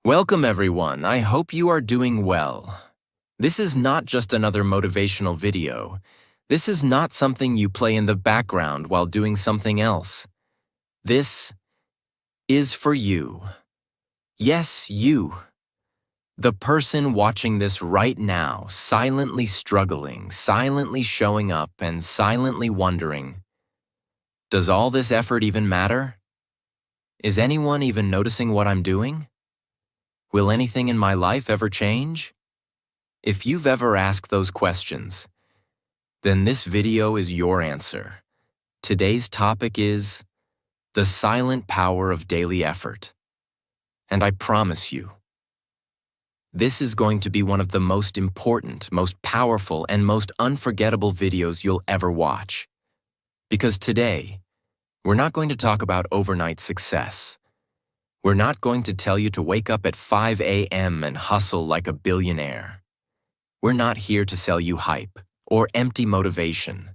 Welcome everyone, I hope you are doing well. This is not just another motivational video. This is not something you play in the background while doing something else. This is for you. Yes, you. The person watching this right now, silently struggling, silently showing up, and silently wondering, does all this effort even matter? Is anyone even noticing what I'm doing? Will anything in my life ever change? If you've ever asked those questions, then this video is your answer. Today's topic is the silent power of daily effort. And I promise you, this is going to be one of the most important, most powerful, and most unforgettable videos you'll ever watch. Because today, we're not going to talk about overnight success. We're not going to tell you to wake up at 5 a.m. and hustle like a billionaire. We're not here to sell you hype or empty motivation.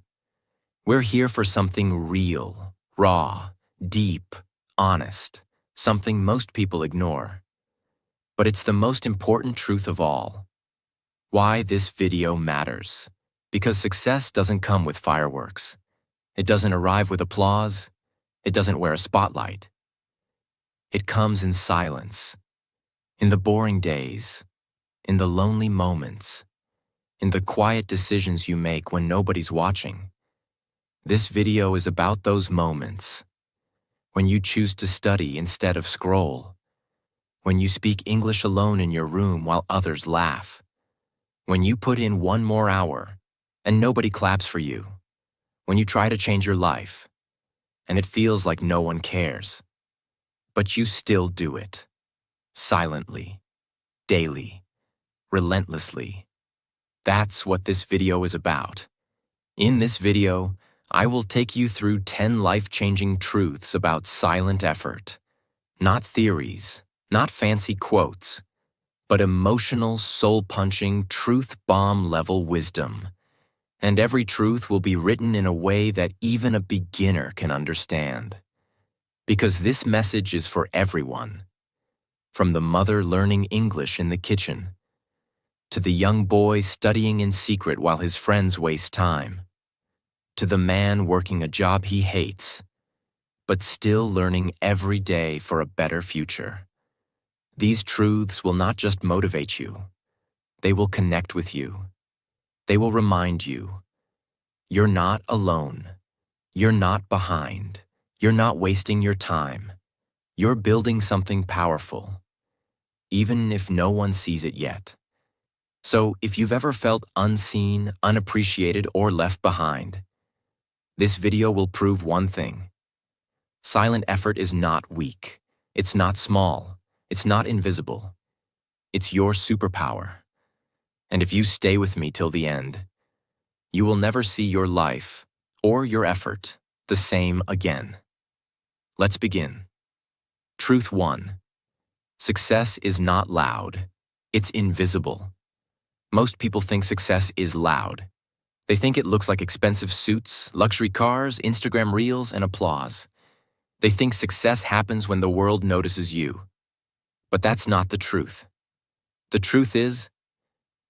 We're here for something real, raw, deep, honest, something most people ignore. But it's the most important truth of all. Why this video matters. Because success doesn't come with fireworks. It doesn't arrive with applause. It doesn't wear a spotlight. It comes in silence, in the boring days, in the lonely moments, in the quiet decisions you make when nobody's watching. This video is about those moments, when you choose to study instead of scroll, when you speak English alone in your room while others laugh, when you put in one more hour and nobody claps for you, when you try to change your life and it feels like no one cares. But you still do it. Silently, daily, relentlessly. That's what this video is about. In this video, I will take you through 10 life-changing truths about silent effort. Not theories, not fancy quotes, but emotional, soul-punching, truth-bomb-level wisdom. And every truth will be written in a way that even a beginner can understand. Because this message is for everyone, from the mother learning English in the kitchen, to the young boy studying in secret while his friends waste time, to the man working a job he hates, but still learning every day for a better future. These truths will not just motivate you, they will connect with you. They will remind you, you're not alone, you're not behind. You're not wasting your time. You're building something powerful, even if no one sees it yet. So if you've ever felt unseen, unappreciated, or left behind, this video will prove one thing. Silent effort is not weak. It's not small. It's not invisible. It's your superpower. And if you stay with me till the end, you will never see your life or your effort the same again. Let's begin. Truth 1. Success is not loud. It's invisible. Most people think success is loud. They think it looks like expensive suits, luxury cars, Instagram reels, and applause. They think success happens when the world notices you. But that's not the truth. The truth is,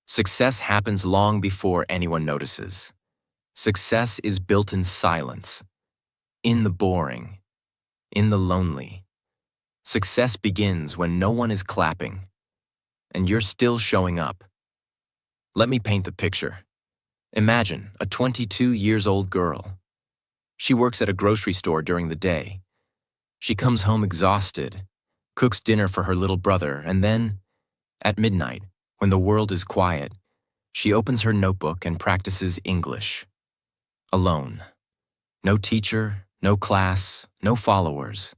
success happens long before anyone notices. Success is built in silence, in the boring, in the lonely. Success begins when no one is clapping, and you're still showing up. Let me paint the picture. Imagine a 22-year-old girl. She works at a grocery store during the day. She comes home exhausted, cooks dinner for her little brother, and then, at midnight, when the world is quiet, she opens her notebook and practices English. Alone. No teacher, no class, no followers.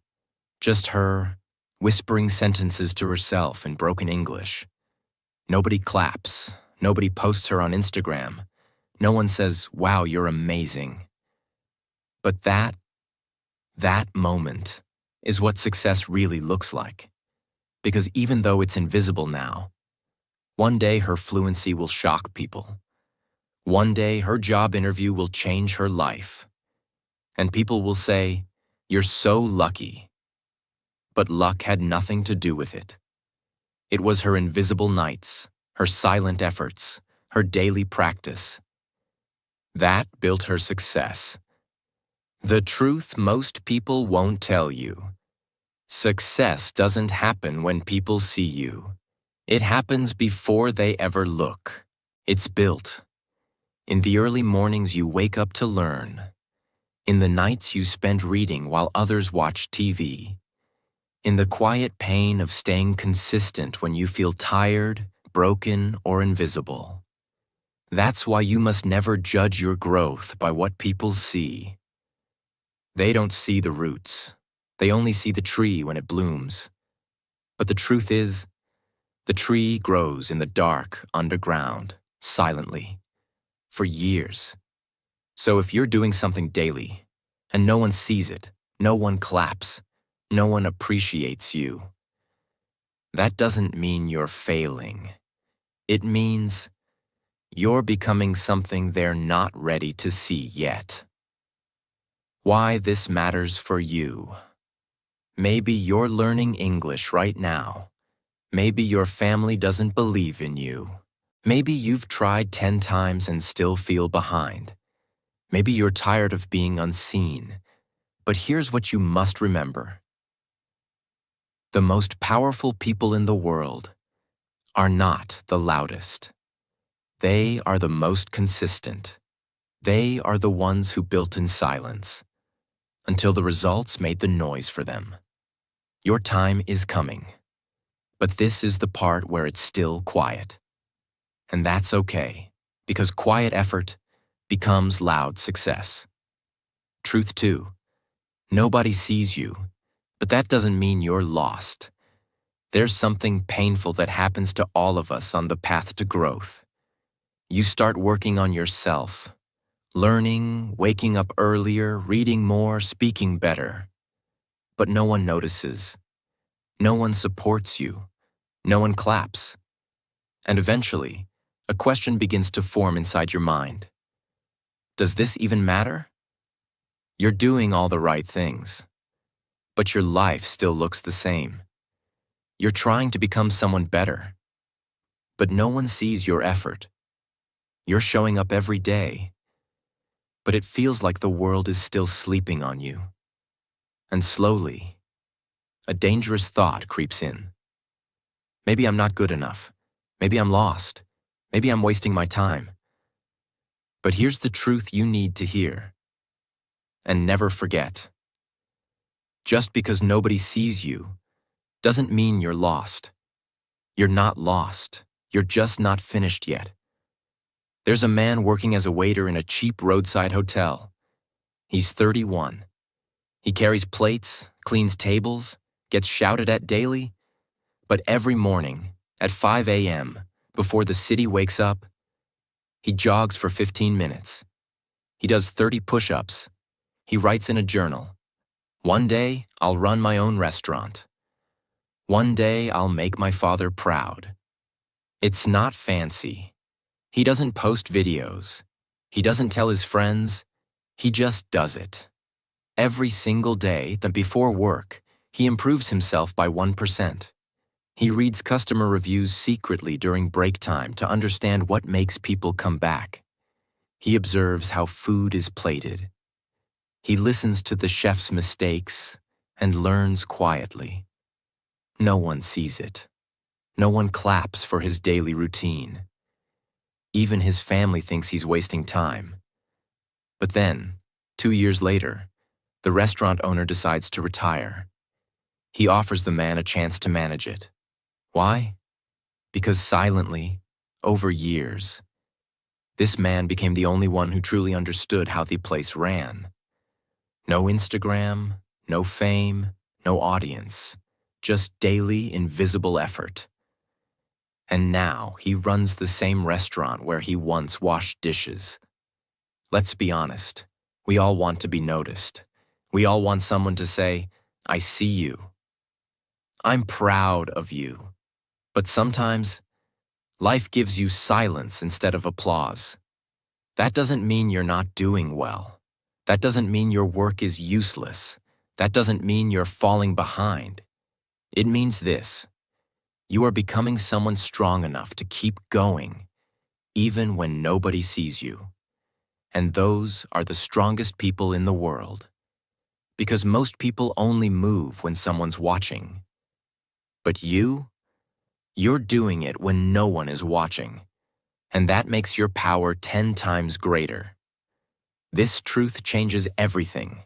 Just her, whispering sentences to herself in broken English. Nobody claps. Nobody posts her on Instagram. No one says, "Wow, you're amazing." But that moment is what success really looks like. Because even though it's invisible now, one day her fluency will shock people. One day her job interview will change her life. And people will say, "You're so lucky." But luck had nothing to do with it. It was her invisible nights, her silent efforts, her daily practice. That built her success. The truth most people won't tell you. Success doesn't happen when people see you. It happens before they ever look. It's built. In the early mornings you wake up to learn. In the nights you spend reading while others watch TV. In the quiet pain of staying consistent when you feel tired, broken, or invisible. That's why you must never judge your growth by what people see. They don't see the roots. They only see the tree when it blooms. But the truth is, the tree grows in the dark, underground, silently, for years. So if you're doing something daily, and no one sees it, no one claps, no one appreciates you, that doesn't mean you're failing. It means you're becoming something they're not ready to see yet. Why this matters for you. Maybe you're learning English right now. Maybe your family doesn't believe in you. Maybe you've tried 10 times and still feel behind. Maybe you're tired of being unseen. But here's what you must remember. The most powerful people in the world are not the loudest. They are the most consistent. They are the ones who built in silence, until the results made the noise for them. Your time is coming. But this is the part where it's still quiet. And that's okay, because quiet effort becomes loud success. Truth too, nobody sees you, but that doesn't mean you're lost. There's something painful that happens to all of us on the path to growth. You start working on yourself, learning, waking up earlier, reading more, speaking better. But no one notices. No one supports you. No one claps. And eventually, a question begins to form inside your mind. Does this even matter? You're doing all the right things, but your life still looks the same. You're trying to become someone better, but no one sees your effort. You're showing up every day, but it feels like the world is still sleeping on you. And slowly, a dangerous thought creeps in. Maybe I'm not good enough. Maybe I'm lost. Maybe I'm wasting my time. But here's the truth you need to hear. And never forget. Just because nobody sees you doesn't mean you're lost. You're not lost. You're just not finished yet. There's a man working as a waiter in a cheap roadside hotel. He's 31. He carries plates, cleans tables, gets shouted at daily. But every morning, at 5 a.m., before the city wakes up, he jogs for 15 minutes. He does 30 push-ups. He writes in a journal. One day, I'll run my own restaurant. One day, I'll make my father proud. It's not fancy. He doesn't post videos. He doesn't tell his friends. He just does it. Every single day, then before work, he improves himself by 1%. He reads customer reviews secretly during break time to understand what makes people come back. He observes how food is plated. He listens to the chef's mistakes and learns quietly. No one sees it. No one claps for his daily routine. Even his family thinks he's wasting time. But then, 2 years later, the restaurant owner decides to retire. He offers the man a chance to manage it. Why? Because silently, over years, this man became the only one who truly understood how the place ran. No Instagram, no fame, no audience, just daily, invisible effort. And now he runs the same restaurant where he once washed dishes. Let's be honest, we all want to be noticed. We all want someone to say, "I see you. I'm proud of you." But sometimes, life gives you silence instead of applause. That doesn't mean you're not doing well. That doesn't mean your work is useless. That doesn't mean you're falling behind. It means this: You are becoming someone strong enough to keep going, even when nobody sees you. And those are the strongest people in the world. Because most people only move when someone's watching. But you're doing it when no one is watching. And that makes your power 10 times greater. This truth changes everything,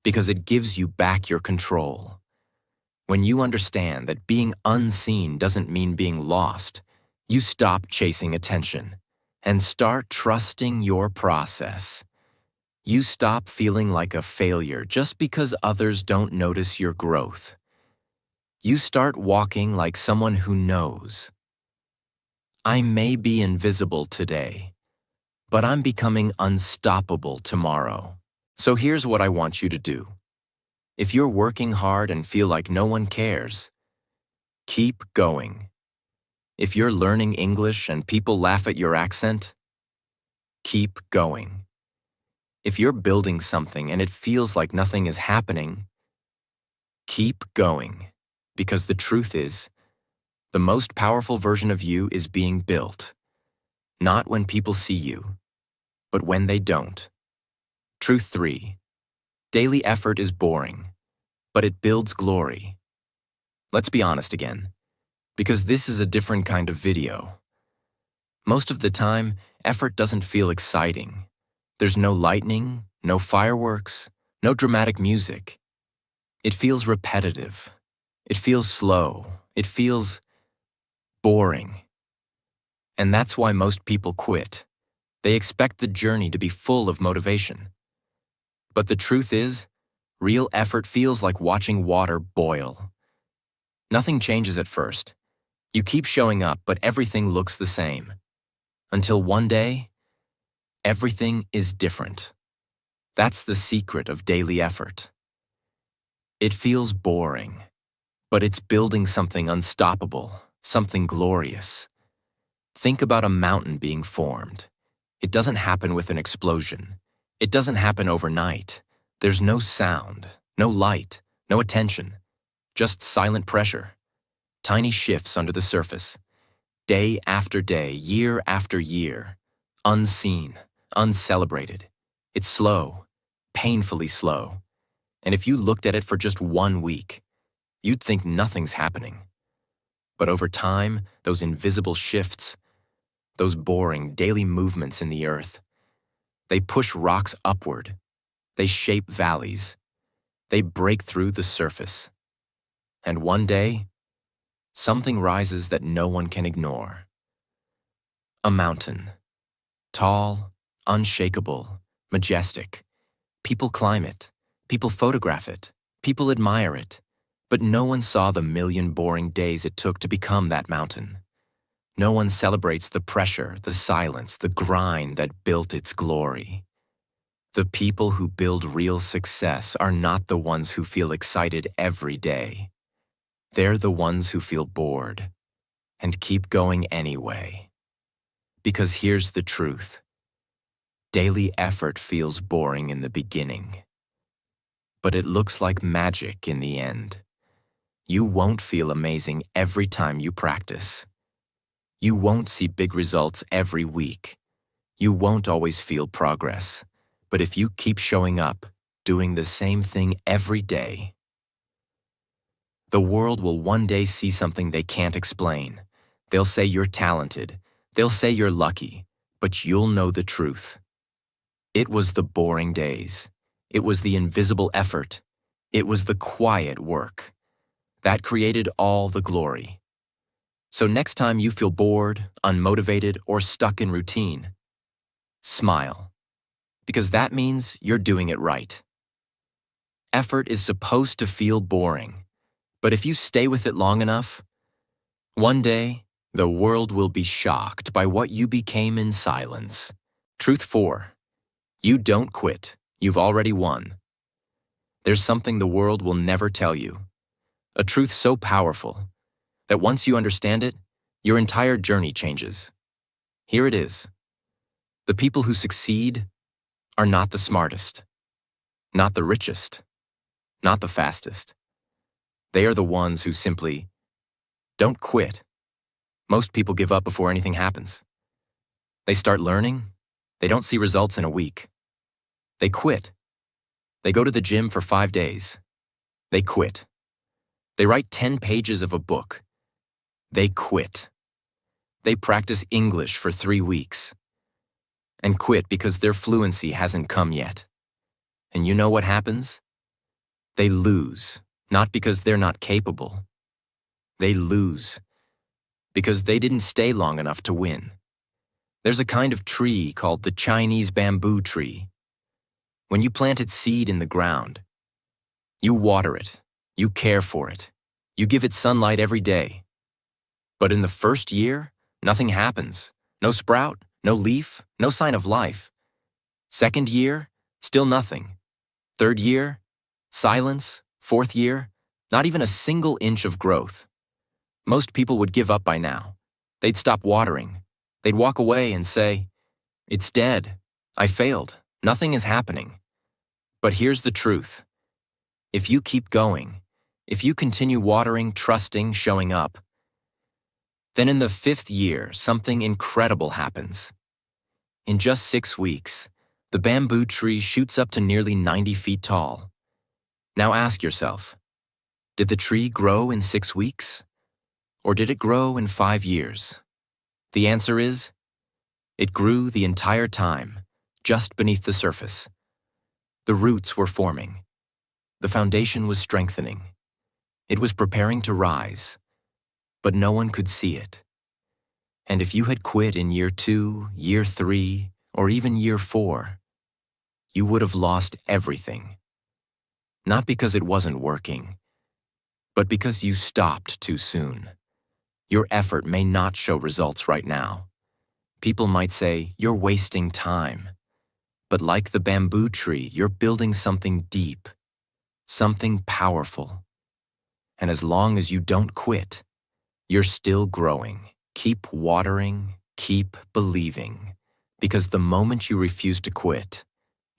because it gives you back your control. When you understand that being unseen doesn't mean being lost, you stop chasing attention and start trusting your process. You stop feeling like a failure just because others don't notice your growth. You start walking like someone who knows. I may be invisible today, but I'm becoming unstoppable tomorrow. So here's what I want you to do. If you're working hard and feel like no one cares, keep going. If you're learning English and people laugh at your accent, keep going. If you're building something and it feels like nothing is happening, keep going. Because the truth is, the most powerful version of you is being built. Not when people see you, but when they don't. Truth 3. Daily effort is boring, but it builds glory. Let's be honest again, because this is a different kind of video. Most of the time, effort doesn't feel exciting. There's no lightning, no fireworks, no dramatic music. It feels repetitive. It feels slow. It feels boring. And that's why most people quit. They expect the journey to be full of motivation. But the truth is, real effort feels like watching water boil. Nothing changes at first. You keep showing up, but everything looks the same. Until one day, everything is different. That's the secret of daily effort. It feels boring, but it's building something unstoppable, something glorious. Think about a mountain being formed. It doesn't happen with an explosion. It doesn't happen overnight. There's no sound, no light, no attention, just silent pressure. Tiny shifts under the surface. Day after day, year after year. Unseen, uncelebrated. It's slow, painfully slow. And if you looked at it for just 1 week, you'd think nothing's happening. But over time, those invisible shifts, those boring daily movements in the earth, they push rocks upward. They shape valleys. They break through the surface. And one day, something rises that no one can ignore. A mountain. Tall, unshakable, majestic. People climb it. People photograph it. People admire it. But no one saw the million boring days it took to become that mountain. No one celebrates the pressure, the silence, the grind that built its glory. The people who build real success are not the ones who feel excited every day. They're the ones who feel bored and keep going anyway. Because here's the truth. Daily effort feels boring in the beginning, but it looks like magic in the end. You won't feel amazing every time you practice. You won't see big results every week. You won't always feel progress. But if you keep showing up, doing the same thing every day, the world will one day see something they can't explain. They'll say you're talented. They'll say you're lucky. But you'll know the truth. It was the boring days. It was the invisible effort. It was the quiet work that created all the glory. So next time you feel bored, unmotivated, or stuck in routine, smile. Because that means you're doing it right. Effort is supposed to feel boring, but if you stay with it long enough, one day, the world will be shocked by what you became in silence. Truth 4. You don't quit. You've already won. There's something the world will never tell you. A truth so powerful that once you understand it, your entire journey changes. Here it is. The people who succeed are not the smartest, not the richest, not the fastest. They are the ones who simply don't quit. Most people give up before anything happens. They start learning. They don't see results in a week. They quit. They go to the gym for 5 days. They quit. They write 10 pages of a book. They quit. They practice English for 3 weeks and quit because their fluency hasn't come yet. And you know what happens? They lose, not because they're not capable. They lose because they didn't stay long enough to win. There's a kind of tree called the Chinese bamboo tree. When you plant its seed in the ground, you water it, you care for it, you give it sunlight every day. But in the first year, nothing happens. No sprout, no leaf, no sign of life. Second year, still nothing. Third year, silence. Fourth year, not even a single inch of growth. Most people would give up by now. They'd stop watering. They'd walk away and say, "It's dead. I failed. Nothing is happening." But here's the truth. If you keep going, if you continue watering, trusting, showing up, then in the 5th year, something incredible happens. In just 6 weeks, the bamboo tree shoots up to nearly 90 feet tall. Now ask yourself, did the tree grow in 6 weeks? Or did it grow in 5 years? The answer is, it grew the entire time, just beneath the surface. The roots were forming. The foundation was strengthening. It was preparing to rise, but no one could see it. And if you had quit in year 2, year 3, or even year 4, you would have lost everything. Not because it wasn't working, but because you stopped too soon. Your effort may not show results right now. People might say, "You're wasting time." But like the bamboo tree, you're building something deep, something powerful. And as long as you don't quit, you're still growing. Keep watering, keep believing, because the moment you refuse to quit,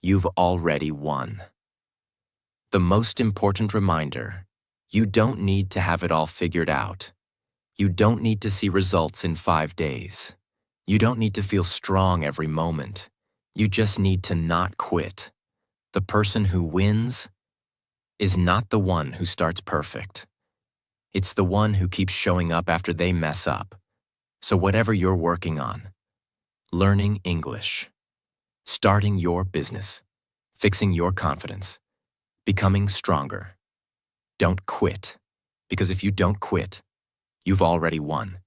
you've already won. The most important reminder, you don't need to have it all figured out. You don't need to see results in 5 days. You don't need to feel strong every moment. You just need to not quit. The person who wins is not the one who starts perfect. It's the one who keeps showing up after they mess up. So whatever you're working on, learning English, starting your business, fixing your confidence, becoming stronger, don't quit. Because if you don't quit, you've already won.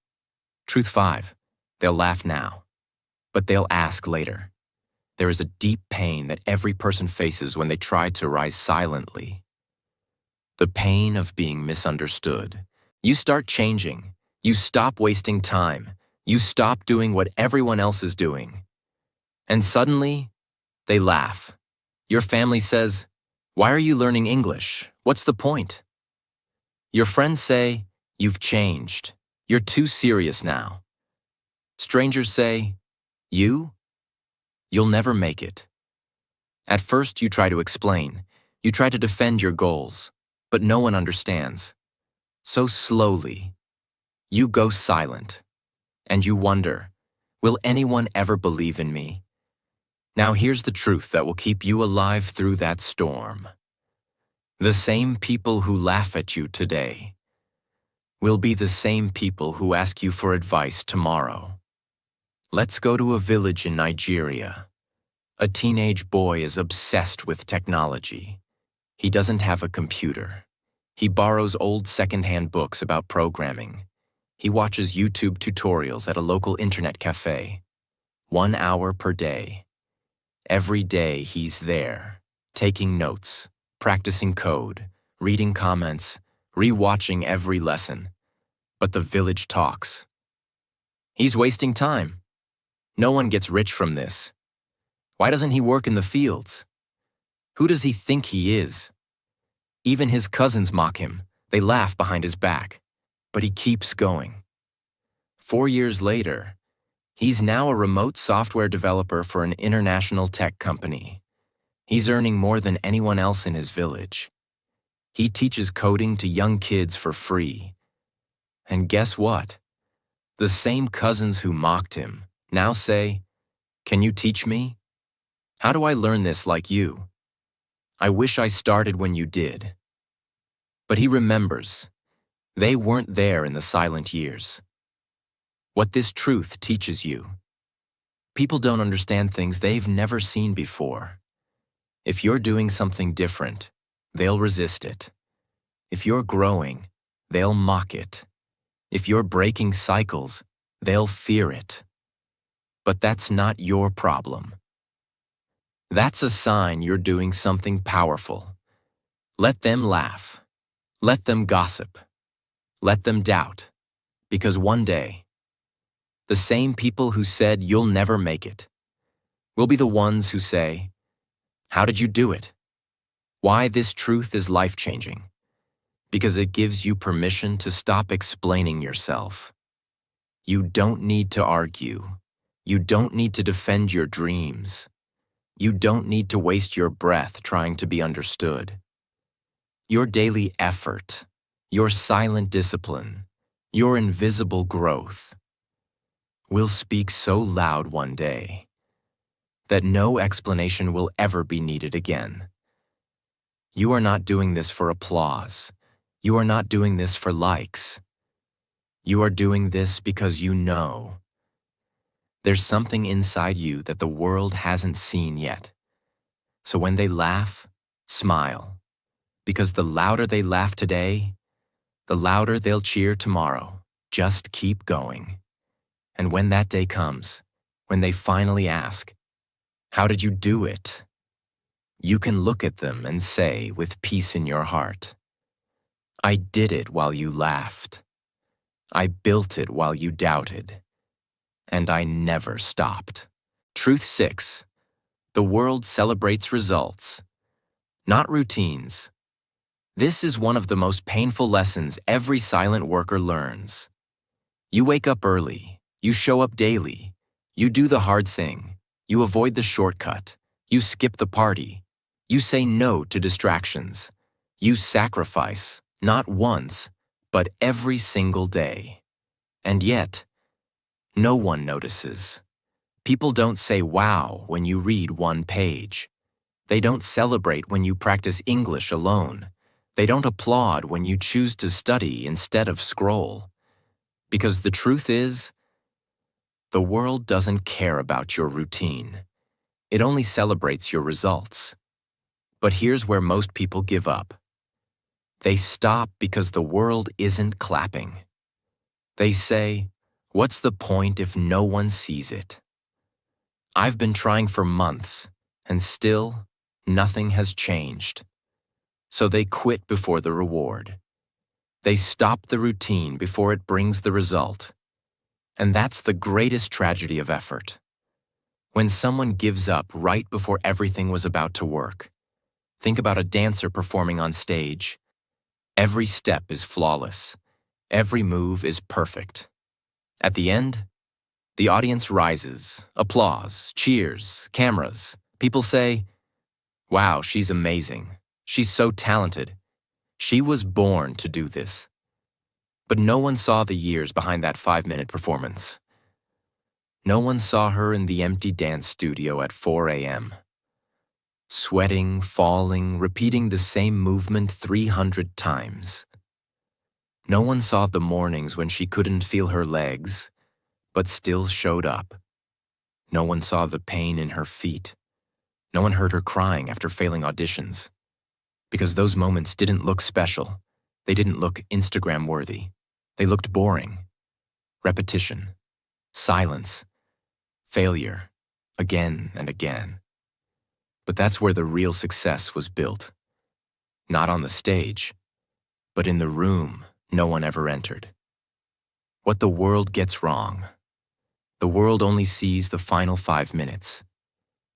Truth 5, they'll laugh now, but they'll ask later. There is a deep pain that every person faces when they try to rise silently. The pain of being misunderstood. You start changing. You stop wasting time. You stop doing what everyone else is doing. And suddenly, they laugh. Your family says, "Why are you learning English? What's the point?" Your friends say, "You've changed. You're too serious now." Strangers say, You'll never make it." At first, you try to explain. You try to defend your goals, but no one understands. So slowly, you go silent, and you wonder, will anyone ever believe in me? Now here's the truth that will keep you alive through that storm. The same people who laugh at you today will be the same people who ask you for advice tomorrow. Let's go to a village in Nigeria. A teenage boy is obsessed with technology. He doesn't have a computer. He borrows old secondhand books about programming. He watches YouTube tutorials at a local internet cafe. 1 hour per day. Every day he's there, taking notes, practicing code, reading comments, re-watching every lesson. But the village talks. He's wasting time. No one gets rich from this. Why doesn't he work in the fields? Who does he think he is? Even his cousins mock him. They laugh behind his back. But he keeps going. 4 years later, he's now a remote software developer for an international tech company. He's earning more than anyone else in his village. He teaches coding to young kids for free. And guess what? The same cousins who mocked him now say, "Can you teach me? How do I learn this like you? I wish I started when you did." But he remembers, they weren't there in the silent years. What this truth teaches you: people don't understand things they've never seen before. If you're doing something different, they'll resist it. If you're growing, they'll mock it. If you're breaking cycles, they'll fear it. But that's not your problem. That's a sign you're doing something powerful. Let them laugh. Let them gossip. Let them doubt. Because one day, the same people who said you'll never make it will be the ones who say, "How did you do it?" Why this truth is life-changing. Because it gives you permission to stop explaining yourself. You don't need to argue. You don't need to defend your dreams. You don't need to waste your breath trying to be understood. Your daily effort, your silent discipline, your invisible growth will speak so loud one day that no explanation will ever be needed again. You are not doing this for applause. You are not doing this for likes. You are doing this because you know there's something inside you that the world hasn't seen yet. So when they laugh, smile, because the louder they laugh today, the louder they'll cheer tomorrow. Just keep going. And when that day comes, when they finally ask, "How did you do it?" you can look at them and say with peace in your heart, "I did it while you laughed. I built it while you doubted. And I never stopped." Truth 6. The world celebrates results, not routines. This is one of the most painful lessons every silent worker learns. You wake up early. You show up daily. You do the hard thing. You avoid the shortcut. You skip the party. You say no to distractions. You sacrifice, not once, but every single day. And yet, no one notices. People don't say wow when you read one page. They don't celebrate when you practice English alone. They don't applaud when you choose to study instead of scroll. Because the truth is, the world doesn't care about your routine. It only celebrates your results. But here's where most people give up. They stop because the world isn't clapping. They say, "What's the point if no one sees it? I've been trying for months, and still, nothing has changed." So they quit before the reward. They stop the routine before it brings the result. And that's the greatest tragedy of effort. When someone gives up right before everything was about to work. Think about a dancer performing on stage. Every step is flawless. Every move is perfect. At the end, the audience rises, applause, cheers, cameras. People say, "Wow, she's amazing. She's so talented. She was born to do this." But no one saw the years behind that 5-minute performance. No one saw her in the empty dance studio at 4 a.m. Sweating, falling, repeating the same movement 300 times. No one saw the mornings when she couldn't feel her legs, but still showed up. No one saw the pain in her feet. No one heard her crying after failing auditions. Because those moments didn't look special. They didn't look Instagram-worthy. They looked boring. Repetition. Silence. Failure. Again and again. But that's where the real success was built. Not on the stage, but in the room no one ever entered. What the world gets wrong. The world only sees the final 5 minutes.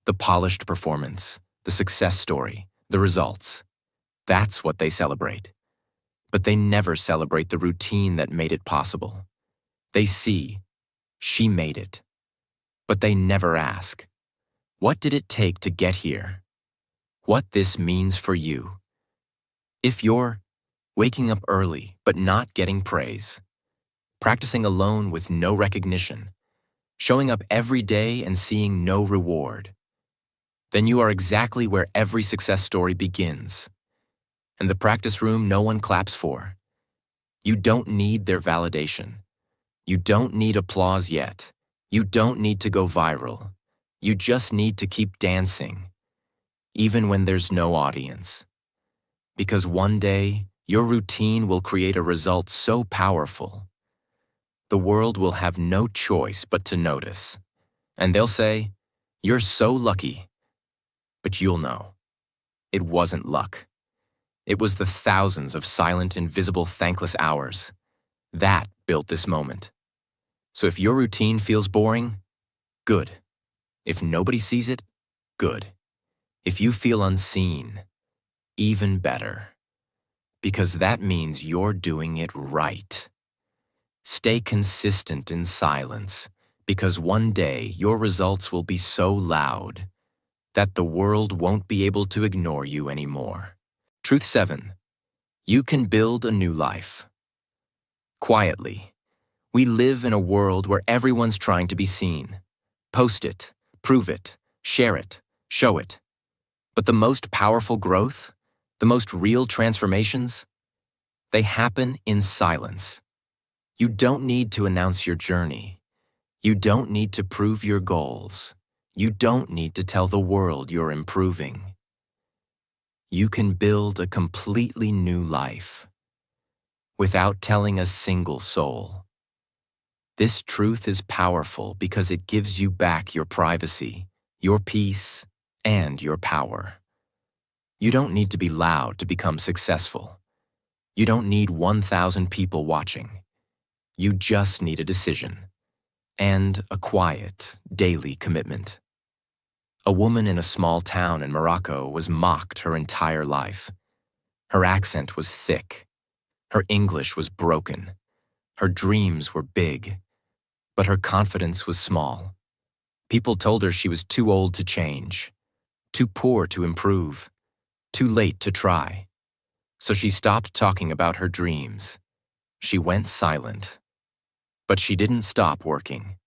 The polished performance, the success story, the results. That's what they celebrate. But they never celebrate the routine that made it possible. They see, she made it. But they never ask, what did it take to get here? What this means for you. If you're waking up early but not getting praise, practicing alone with no recognition, showing up every day and seeing no reward, then you are exactly where every success story begins. In the practice room no one claps for. You don't need their validation. You don't need applause yet. You don't need to go viral. You just need to keep dancing, even when there's no audience. Because one day, your routine will create a result so powerful, the world will have no choice but to notice. And they'll say, "You're so lucky." But you'll know, it wasn't luck. It was the thousands of silent, invisible, thankless hours that built this moment. So if your routine feels boring, good. If nobody sees it, good. If you feel unseen, even better. Because that means you're doing it right. Stay consistent in silence, because one day your results will be so loud that the world won't be able to ignore you anymore. Truth 7. You can build a new life. Quietly, we live in a world where everyone's trying to be seen. Post it, prove it, share it, show it. But the most powerful growth, the most real transformations, they happen in silence. You don't need to announce your journey. You don't need to prove your goals. You don't need to tell the world you're improving. You can build a completely new life without telling a single soul. This truth is powerful because it gives you back your privacy, your peace, and your power. You don't need to be loud to become successful. You don't need 1,000 people watching. You just need a decision and a quiet, daily commitment. A woman in a small town in Morocco was mocked her entire life. Her accent was thick. Her English was broken. Her dreams were big, but her confidence was small. People told her she was too old to change, too poor to improve, too late to try. So she stopped talking about her dreams. She went silent. But she didn't stop working.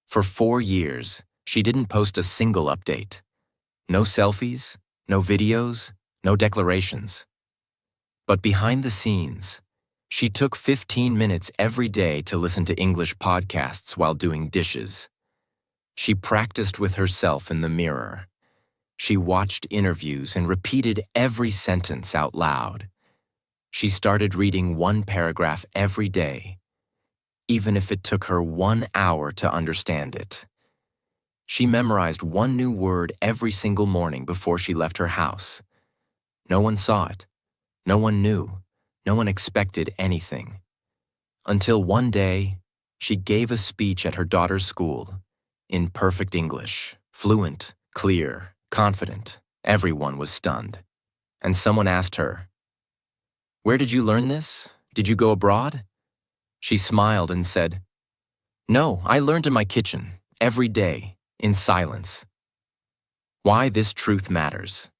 For 4 years, she didn't post a single update. No selfies, no videos, no declarations. But behind the scenes, she took 15 minutes every day to listen to English podcasts while doing dishes. She practiced with herself in the mirror. She watched interviews and repeated every sentence out loud. She started reading one paragraph every day, even if it took her 1 hour to understand it. She memorized one new word every single morning before she left her house. No one saw it. No one knew. No one expected anything. Until one day, she gave a speech at her daughter's school in perfect English, fluent, clear, confident. Everyone was stunned. And someone asked her, "Where did you learn this? Did you go abroad?" She smiled and said, "No, I learned in my kitchen, every day, in silence." Why this truth matters.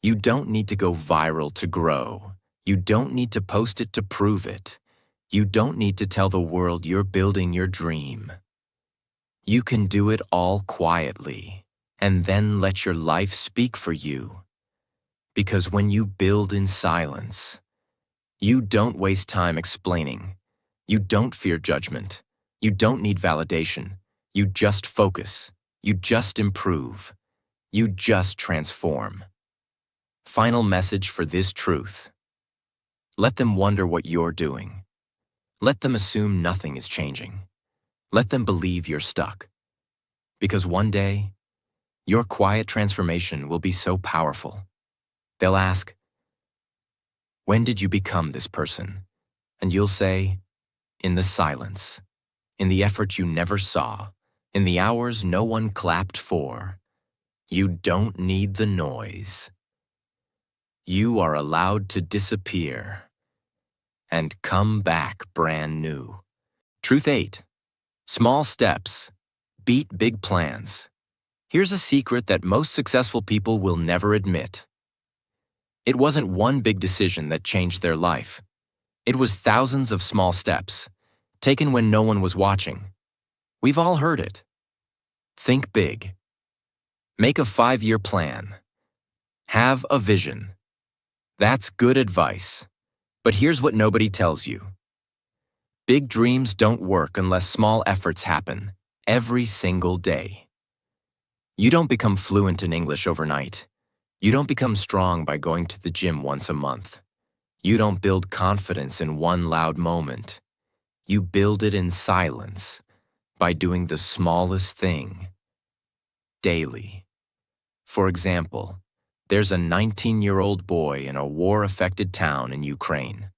You don't need to go viral to grow. You don't need to post it to prove it. You don't need to tell the world you're building your dream. You can do it all quietly, and then let your life speak for you. Because when you build in silence, you don't waste time explaining. You don't fear judgment. You don't need validation. You just focus. You just improve. You just transform. Final message for this truth. Let them wonder what you're doing. Let them assume nothing is changing. Let them believe you're stuck. Because one day, your quiet transformation will be so powerful. They'll ask, "When did you become this person?" And you'll say, "In the silence, in the effort you never saw, in the hours no one clapped for." You don't need the noise. You are allowed to disappear and come back brand new. Truth 8. Small steps beat big plans. Here's a secret that most successful people will never admit. It wasn't one big decision that changed their life. It was thousands of small steps, taken when no one was watching. We've all heard it. Think big. Make a 5-year plan. Have a vision. That's good advice. But here's what nobody tells you. Big dreams don't work unless small efforts happen, every single day. You don't become fluent in English overnight. You don't become strong by going to the gym once a month. You don't build confidence in one loud moment. You build it in silence, by doing the smallest thing, daily. For example, there's a 19-year-old boy in a war-affected town in Ukraine.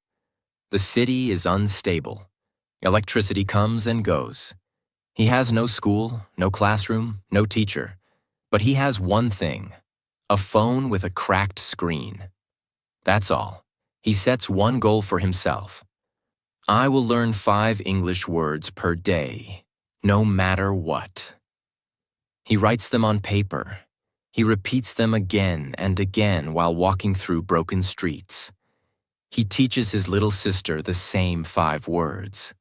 The city is unstable. Electricity comes and goes. He has no school, no classroom, no teacher. But he has one thing, a phone with a cracked screen. That's all. He sets one goal for himself. I will learn 5 English words per day, no matter what. He writes them on paper. He repeats them again and again while walking through broken streets. He teaches his little sister the same 5 words.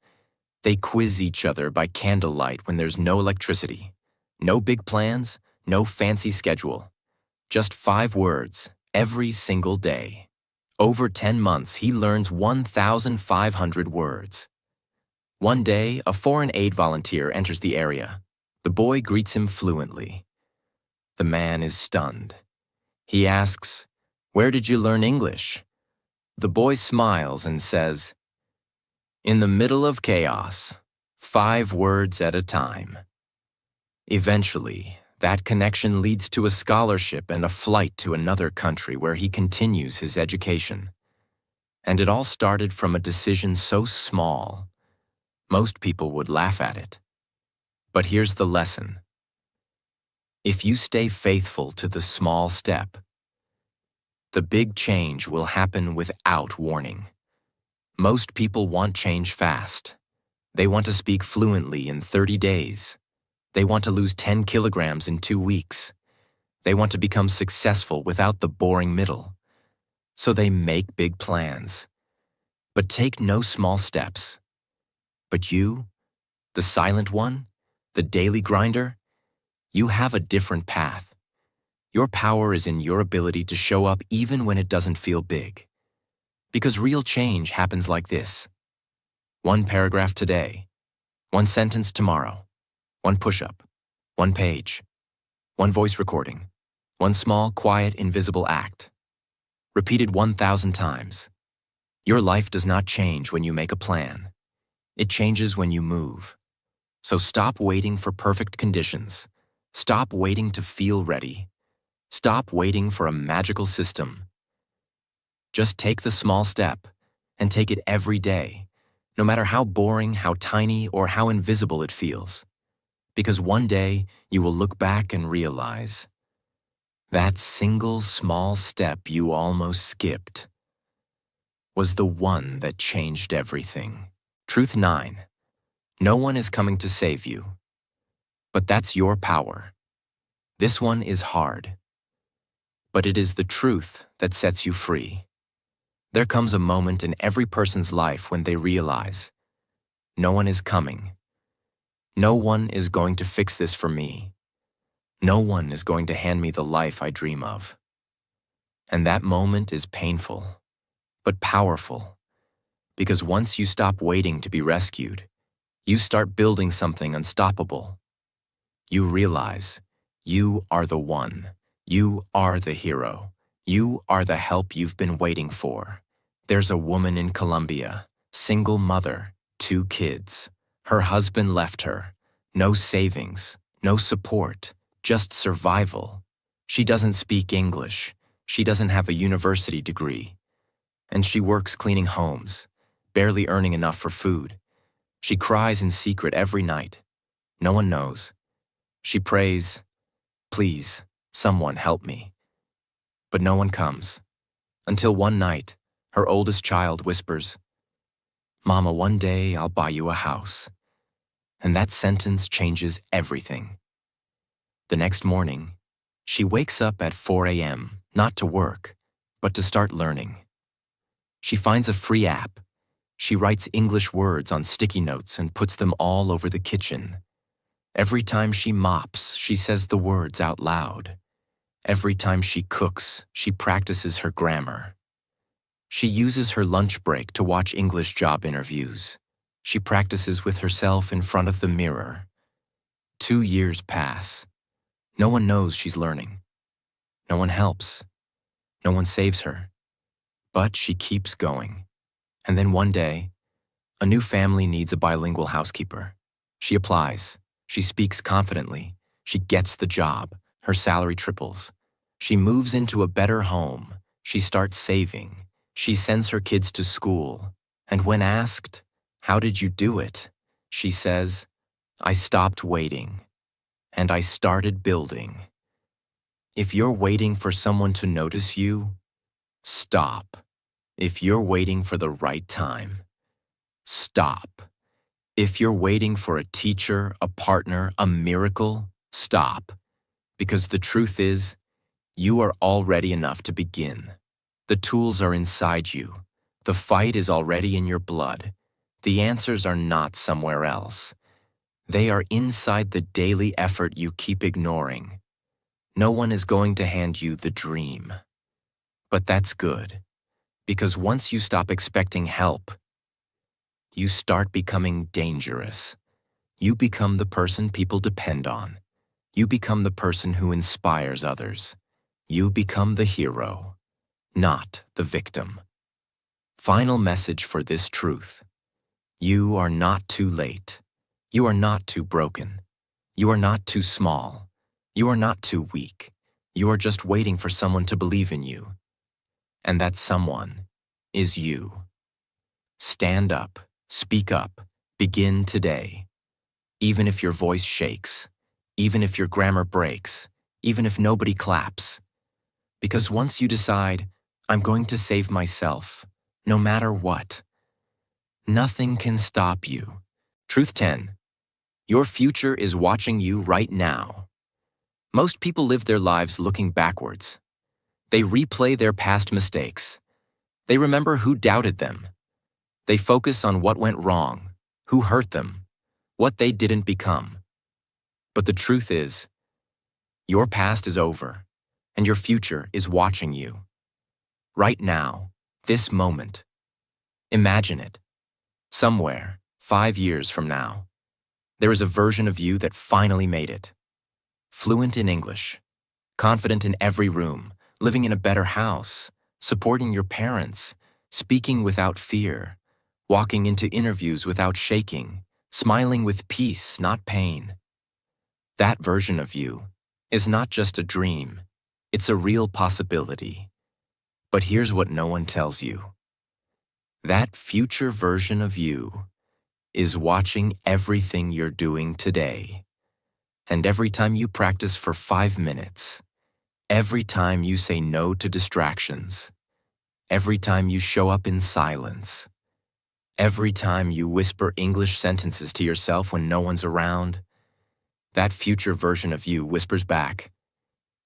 They quiz each other by candlelight when there's no electricity. No big plans, no fancy schedule. Just 5 words every single day. Over 10 months, he learns 1,500 words. One day, a foreign aid volunteer enters the area. The boy greets him fluently. The man is stunned. He asks, "Where did you learn English?" The boy smiles and says, "In the middle of chaos, 5 words at a time." Eventually, that connection leads to a scholarship and a flight to another country where he continues his education. And it all started from a decision so small, most people would laugh at it. But here's the lesson. If you stay faithful to the small step, the big change will happen without warning. Most people want change fast. They want to speak fluently in 30 days. They want to lose 10 kilograms in 2 weeks. They want to become successful without the boring middle. So they make big plans, but take no small steps. But you, the silent one, the daily grinder, you have a different path. Your power is in your ability to show up even when it doesn't feel big. Because real change happens like this. 1 paragraph today, 1 sentence tomorrow, 1 push-up, 1 page, 1 voice recording, 1 small, quiet, invisible act. Repeated 1,000 times. Your life does not change when you make a plan. It changes when you move. So stop waiting for perfect conditions. Stop waiting to feel ready. Stop waiting for a magical system. Just take the small step and take it every day, no matter how boring, how tiny, or how invisible it feels. Because one day you will look back and realize that single small step you almost skipped was the one that changed everything. Truth 9. No one is coming to save you. But that's your power. This one is hard. But it is the truth that sets you free. There comes a moment in every person's life when they realize, no one is coming. No one is going to fix this for me. No one is going to hand me the life I dream of. And that moment is painful, but powerful. Because once you stop waiting to be rescued, you start building something unstoppable. You realize you are the one. You are the hero. You are the help you've been waiting for. There's a woman in Colombia, single mother, 2 kids. Her husband left her. No savings, no support, just survival. She doesn't speak English. She doesn't have a university degree. And she works cleaning homes, barely earning enough for food. She cries in secret every night. No one knows. She prays, "Please, someone help me." But no one comes. Until one night, her oldest child whispers, "Mama, one day I'll buy you a house." And that sentence changes everything. The next morning, she wakes up at 4 a.m., not to work, but to start learning. She finds a free app. She writes English words on sticky notes and puts them all over the kitchen. Every time she mops, she says the words out loud. Every time she cooks, she practices her grammar. She uses her lunch break to watch English job interviews. She practices with herself in front of the mirror. 2 years pass. No one knows she's learning. No one helps. No one saves her. But she keeps going. And then one day, a new family needs a bilingual housekeeper. She applies. She speaks confidently. She gets the job. Her salary triples. She moves into a better home. She starts saving. She sends her kids to school. And when asked, "How did you do it?" she says, "I stopped waiting. And I started building." If you're waiting for someone to notice you, stop. If you're waiting for the right time, stop. If you're waiting for a teacher, a partner, a miracle, stop. Because the truth is, you are already enough to begin. The tools are inside you. The fight is already in your blood. The answers are not somewhere else. They are inside the daily effort you keep ignoring. No one is going to hand you the dream. But that's good, because once you stop expecting help, you start becoming dangerous. You become the person people depend on. You become the person who inspires others. You become the hero, not the victim. Final message for this truth. You are not too late. You are not too broken. You are not too small. You are not too weak. You are just waiting for someone to believe in you. And that someone is you. Stand up, speak up, begin today. Even if your voice shakes, even if your grammar breaks, even if nobody claps. Because once you decide, I'm going to save myself, no matter what, nothing can stop you. Truth 10. Your future is watching you right now. Most people live their lives looking backwards. They replay their past mistakes. They remember who doubted them. They focus on what went wrong, who hurt them, what they didn't become. But the truth is, your past is over, and your future is watching you. Right now, this moment. Imagine it. Somewhere, 5 years from now, there is a version of you that finally made it. Fluent in English, confident in every room, living in a better house, supporting your parents, speaking without fear, walking into interviews without shaking, smiling with peace, not pain. That version of you is not just a dream, it's a real possibility. But here's what no one tells you. That future version of you is watching everything you're doing today. And every time you practice for 5 minutes, every time you say no to distractions, every time you show up in silence, every time you whisper English sentences to yourself when no one's around, that future version of you whispers back,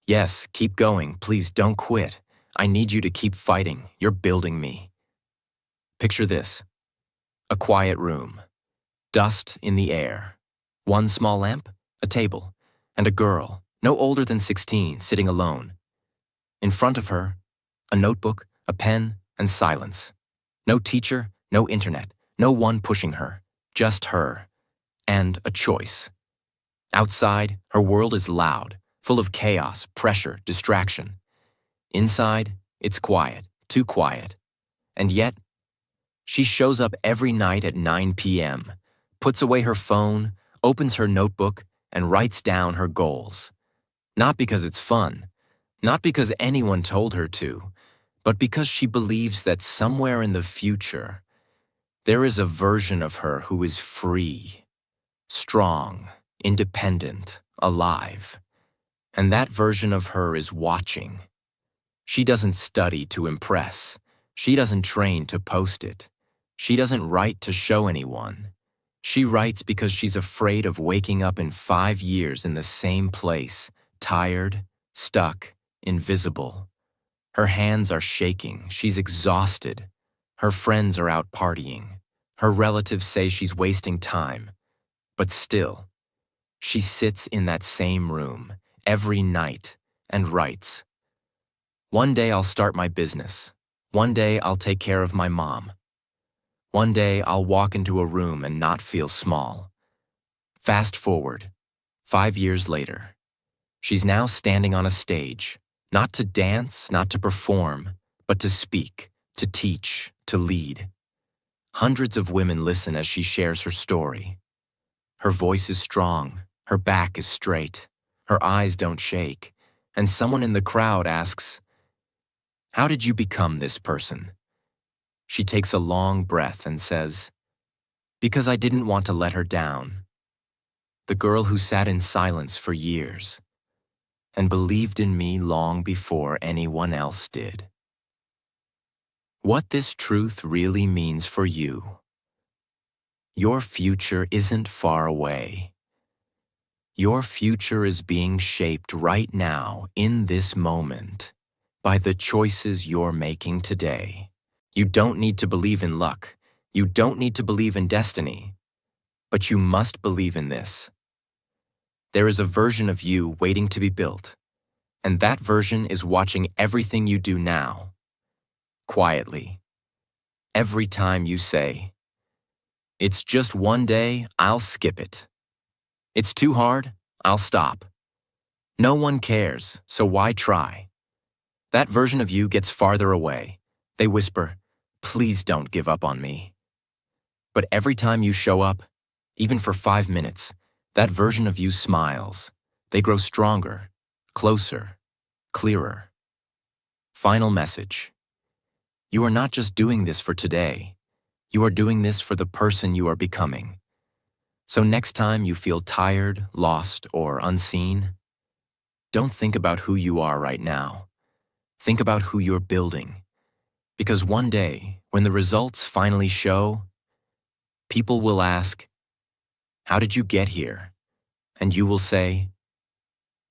"Yes, keep going, please don't quit. I need you to keep fighting, you're building me." Picture this. A quiet room, dust in the air, one small lamp, a table, and a girl, no older than 16, sitting alone. In front of her, a notebook, a pen, and silence. No teacher, no internet, no one pushing her, just her, and a choice. Outside, her world is loud, full of chaos, pressure, distraction. Inside, it's quiet, too quiet. And yet, she shows up every night at 9 p.m., puts away her phone, opens her notebook, and writes down her goals. Not because it's fun, not because anyone told her to, but because she believes that somewhere in the future, there is a version of her who is free, strong, independent, alive. And that version of her is watching. She doesn't study to impress. She doesn't train to post it. She doesn't write to show anyone. She writes because she's afraid of waking up in 5 years in the same place, tired, stuck, invisible. Her hands are shaking. She's exhausted. Her friends are out partying. Her relatives say she's wasting time, but still, she sits in that same room every night and writes, "One day I'll start my business. One day I'll take care of my mom. One day I'll walk into a room and not feel small." Fast forward, 5 years later. She's now standing on a stage, not to dance, not to perform, but to speak, to teach, to lead. Hundreds of women listen as she shares her story. Her voice is strong, her back is straight, her eyes don't shake, and someone in the crowd asks, "How did you become this person?" She takes a long breath and says, "Because I didn't want to let her down." The girl who sat in silence for years and believed in me long before anyone else did. What this truth really means for you: your future isn't far away. Your future is being shaped right now, in this moment, by the choices you're making today. You don't need to believe in luck. You don't need to believe in destiny. But you must believe in this. There is a version of you waiting to be built, and that version is watching everything you do now, quietly. Every time you say, "It's just one day, I'll skip it. It's too hard, I'll stop. No one cares, so why try?" That version of you gets farther away. They whisper, "Please don't give up on me." But every time you show up, even for 5 minutes, that version of you smiles. They grow stronger, closer, clearer. Final message. You are not just doing this for today. You are doing this for the person you are becoming. So next time you feel tired, lost, or unseen, don't think about who you are right now. Think about who you're building. Because one day, when the results finally show, people will ask, "How did you get here?" And you will say,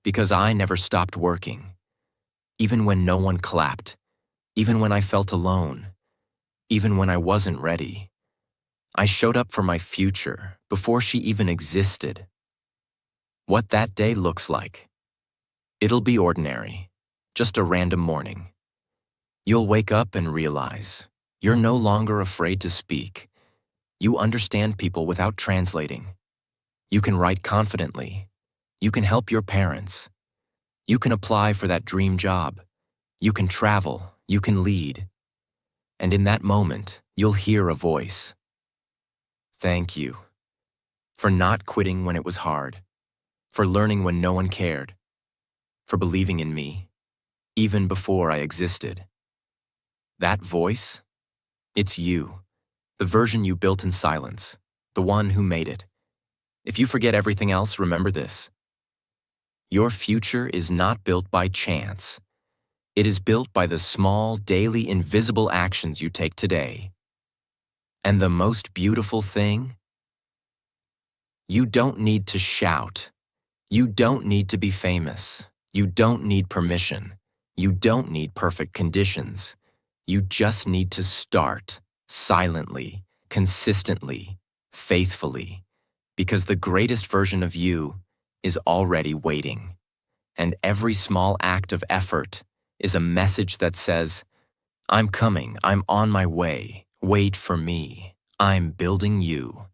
"Because I never stopped working. Even when no one clapped, even when I felt alone, even when I wasn't ready. I showed up for my future before she even existed." What that day looks like. It'll be ordinary, just a random morning. You'll wake up and realize you're no longer afraid to speak. You understand people without translating. You can write confidently. You can help your parents. You can apply for that dream job. You can travel. You can lead. And in that moment, you'll hear a voice. Thank you for not quitting when it was hard, for learning when no one cared, for believing in me, even before I existed. That voice, it's you, the version you built in silence, the one who made it. If you forget everything else, remember this. Your future is not built by chance. It is built by the small, daily, invisible actions you take today. And the most beautiful thing? You don't need to shout. You don't need to be famous. You don't need permission. You don't need perfect conditions. You just need to start, silently, consistently, faithfully. Because the greatest version of you is already waiting. And every small act of effort is a message that says, "I'm coming, I'm on my way, wait for me, I'm building you."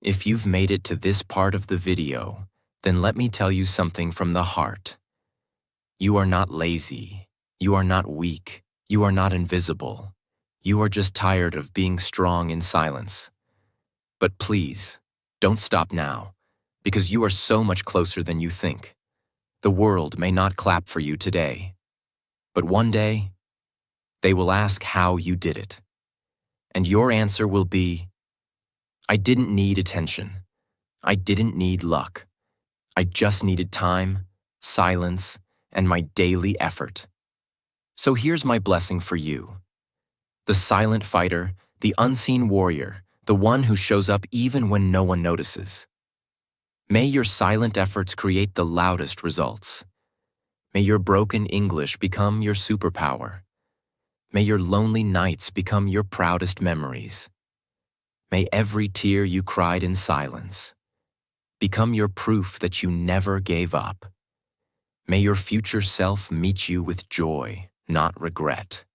If you've made it to this part of the video, then let me tell you something from the heart. You are not lazy, you are not weak, you are not invisible. You are just tired of being strong in silence. But please, don't stop now, because you are so much closer than you think. The world may not clap for you today, but one day, they will ask how you did it. And your answer will be, "I didn't need attention. I didn't need luck. I just needed time, silence, and my daily effort." So here's my blessing for you. The silent fighter, the unseen warrior, the one who shows up even when no one notices. May your silent efforts create the loudest results. May your broken English become your superpower. May your lonely nights become your proudest memories. May every tear you cried in silence become your proof that you never gave up. May your future self meet you with joy, not regret.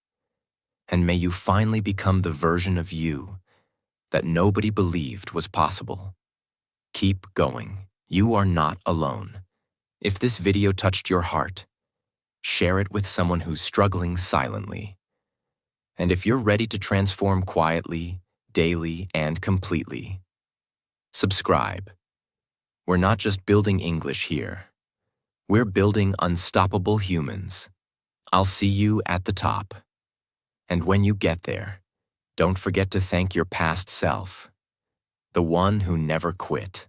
And may you finally become the version of you that nobody believed was possible. Keep going. You are not alone. If this video touched your heart, share it with someone who's struggling silently. And if you're ready to transform quietly, daily, and completely, subscribe. We're not just building English here. We're building unstoppable humans. I'll see you at the top. And when you get there, don't forget to thank your past self, the one who never quit.